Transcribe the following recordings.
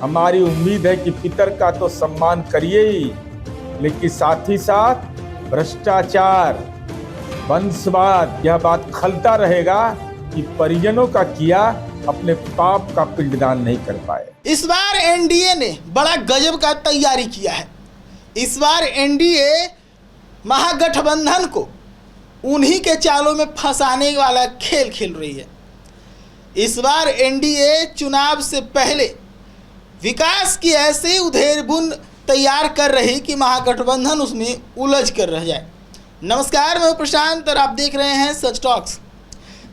हमारी उम्मीद है कि पितर का तो सम्मान करिए ही, लेकिन साथ ही साथ भ्रष्टाचार, वंशवाद, यह बात खलता रहेगा कि परिजनों का किया अपने पाप का पिंडदान नहीं कर पाए। इस बार एनडीए ने बड़ा गजब का तैयारी किया है। इस बार एनडीए महागठबंधन को उन्हीं के चालों में फंसाने वाला खेल खेल रही है। इस बार एनडीए चुनाव से पहले विकास की ऐसे उधेड़बुन तैयार कर रही कि महागठबंधन उसमें उलझ कर रह जाए। नमस्कार, मैं प्रशांत और आप देख रहे हैं सच टॉक्स।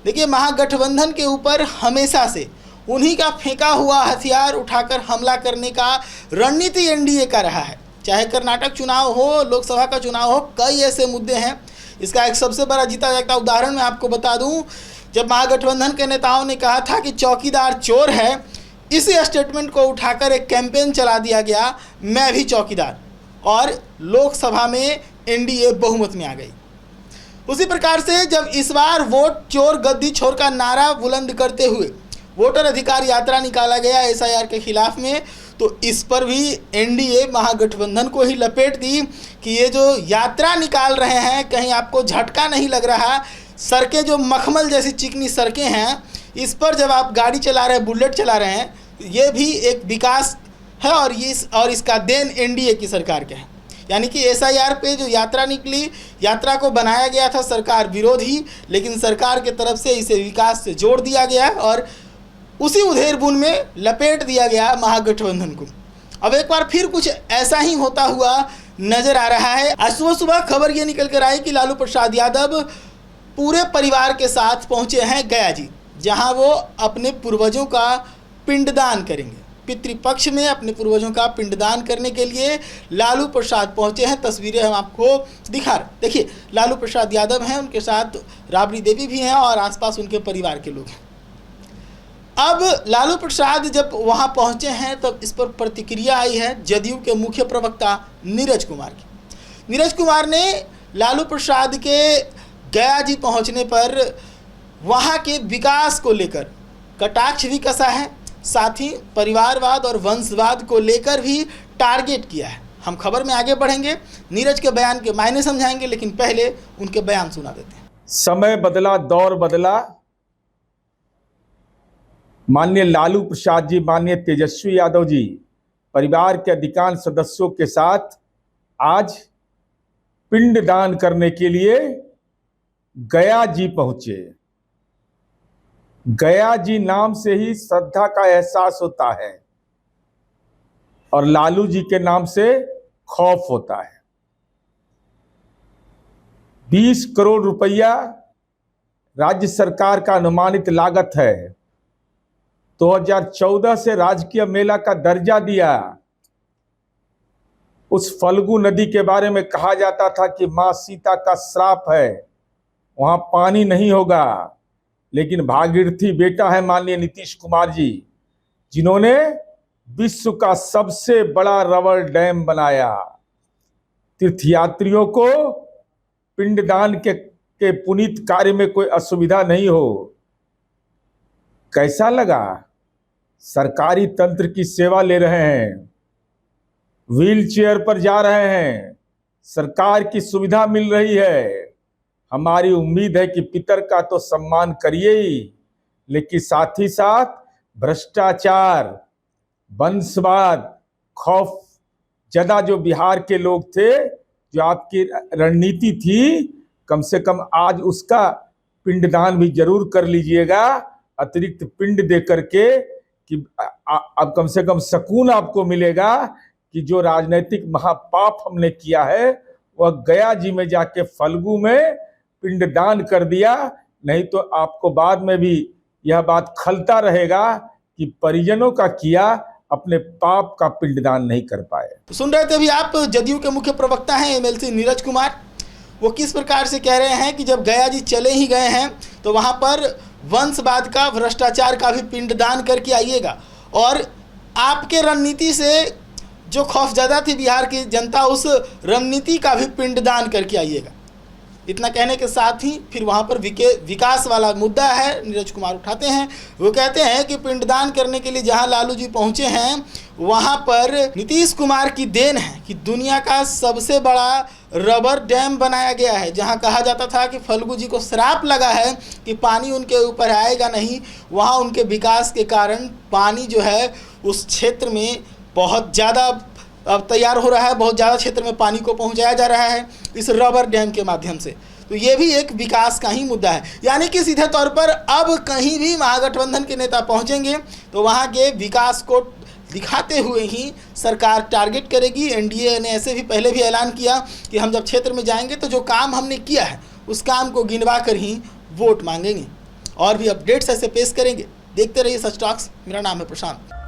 देखिए, महागठबंधन के ऊपर हमेशा से उन्हीं का फेंका हुआ हथियार उठाकर हमला करने का रणनीति एनडीए का रहा है। चाहे कर्नाटक चुनाव हो, लोकसभा का चुनाव हो, कई ऐसे मुद्दे हैं। इसका एक सबसे बड़ा जीता जागता उदाहरण मैं आपको बता दूं, जब महागठबंधन के नेताओं ने कहा था कि चौकीदार चोर है, इसी स्टेटमेंट को उठाकर एक कैंपेन चला दिया गया, मैं भी चौकीदार, और लोकसभा में एनडीए बहुमत में आ गई। उसी प्रकार से जब इस बार वोट चोर गद्दी छोर का नारा बुलंद करते हुए वोटर अधिकार यात्रा निकाला गया एसआईआर के खिलाफ में, तो इस पर भी एनडीए महागठबंधन को ही लपेट दी कि ये जो यात्रा निकाल रहे हैं, कहीं आपको झटका नहीं लग रहा? सड़कें जो मखमल जैसी चिकनी सड़कें हैं, इस पर जब आप गाड़ी चला रहे हैं, बुलेट चला रहे हैं, ये भी एक विकास है और इसका देन एनडीए की सरकार के है। यानी कि एसआईआर पे जो यात्रा निकली, यात्रा को बनाया गया था सरकार विरोधी, लेकिन सरकार के तरफ से इसे विकास से जोड़ दिया गया और उसी उधेड़बुन में लपेट दिया गया महागठबंधन को। अब एक बार फिर कुछ ऐसा ही होता हुआ नजर आ रहा है। आज सुबह सुबह खबर ये निकल कर आई कि लालू प्रसाद यादव पूरे परिवार के साथ पहुंचे हैं गया जी, जहां वो अपने पूर्वजों का पिंडदान करेंगे। पितृपक्ष में अपने पूर्वजों का पिंडदान करने के लिए लालू प्रसाद पहुंचे हैं। तस्वीरें हम आपको दिखा रहे। देखिए, लालू प्रसाद यादव हैं, उनके साथ राबड़ी देवी भी हैं और आसपास उनके परिवार के लोग हैं। अब लालू प्रसाद जब वहां पहुंचे हैं, तब इस पर प्रतिक्रिया आई है जदयू के मुख्य प्रवक्ता नीरज कुमार की। नीरज कुमार ने लालू प्रसाद के गया जी पहुंचने पर वहां के विकास को लेकर कटाक्ष भी कसा है, साथ ही परिवारवाद और वंशवाद को लेकर भी टारगेट किया है। हम खबर में आगे बढ़ेंगे, नीरज के बयान के मायने समझाएंगे, लेकिन पहले उनके बयान सुना देते हैं। समय बदला, दौर बदला। माननीय लालू प्रसाद जी, माननीय तेजस्वी यादव जी परिवार के अधिकांश सदस्यों के साथ आज पिंडदान करने के लिए गया जी पहुंचे। गया जी नाम से ही श्रद्धा का एहसास होता है और लालू जी के नाम से खौफ होता है। 20 करोड़ रुपया राज्य सरकार का अनुमानित लागत है। 2014 से राजकीय मेला का दर्जा दिया। उस फल्गु नदी के बारे में कहा जाता था कि मां सीता का श्राप है, वहां पानी नहीं होगा, लेकिन भागीरथी बेटा है माननीय नीतीश कुमार जी, जिन्होंने विश्व का सबसे बड़ा रबर डैम बनाया। तीर्थयात्रियों को पिंडदान के पुनीत कार्य में कोई असुविधा नहीं हो। कैसा लगा? सरकारी तंत्र की सेवा ले रहे हैं, व्हील चेयर पर जा रहे हैं, सरकार की सुविधा मिल रही है। हमारी उम्मीद है कि पितर का तो सम्मान करिए ही, लेकिन साथ ही साथ भ्रष्टाचार, वंशवाद, खौफ ज्यादा जो बिहार के लोग थे, जो आपकी रणनीति थी, कम से कम आज उसका पिंडदान भी जरूर कर लीजिएगा, अतिरिक्त पिंड दे करके, कि अब कम से कम सुकून आपको मिलेगा कि जो राजनीतिक महापाप हमने किया है वह गया जी में जाके फल्गु में पिंडदान कर दिया। नहीं तो आपको बाद में भी यह बात खलता रहेगा कि परिजनों का किया अपने पाप का पिंडदान नहीं कर पाए। सुन रहे थे अभी आप जदयू के मुख्य प्रवक्ता हैं एमएलसी नीरज कुमार। वो किस प्रकार से कह रहे हैं कि जब गया जी चले ही गए हैं तो वहां पर वंशवाद का, भ्रष्टाचार का भी पिंडदान करके आइएगा, और आपके रणनीति से जो खौफजदा थी बिहार की जनता, उस रणनीति का भी पिंडदान करके आइएगा। इतना कहने के साथ ही फिर वहाँ पर विकास वाला मुद्दा है, नीरज कुमार उठाते हैं। वो कहते हैं कि पिंडदान करने के लिए जहाँ लालू जी पहुँचे हैं वहाँ पर नीतीश कुमार की देन है कि दुनिया का सबसे बड़ा रबर डैम बनाया गया है। जहाँ कहा जाता था कि फल्गू जी को श्राप लगा है कि पानी उनके ऊपर आएगा नहीं, वहाँ उनके विकास के कारण पानी जो है उस क्षेत्र में बहुत ज़्यादा अब तैयार हो रहा है, बहुत ज़्यादा क्षेत्र में पानी को पहुंचाया जा रहा है इस रबर डैम के माध्यम से। तो ये भी एक विकास का ही मुद्दा है। यानी कि सीधे तौर पर अब कहीं भी महागठबंधन के नेता पहुंचेंगे तो वहां के विकास को दिखाते हुए ही सरकार टारगेट करेगी। एनडीए ने ऐसे भी पहले भी ऐलान किया कि हम जब क्षेत्र में जाएंगे तो जो काम हमने किया है उस काम को गिनवा कर ही वोट मांगेंगे। और भी अपडेट्स ऐसे पेश करेंगे। देखते रहिए सच टॉक्स। मेरा नाम है प्रशांत।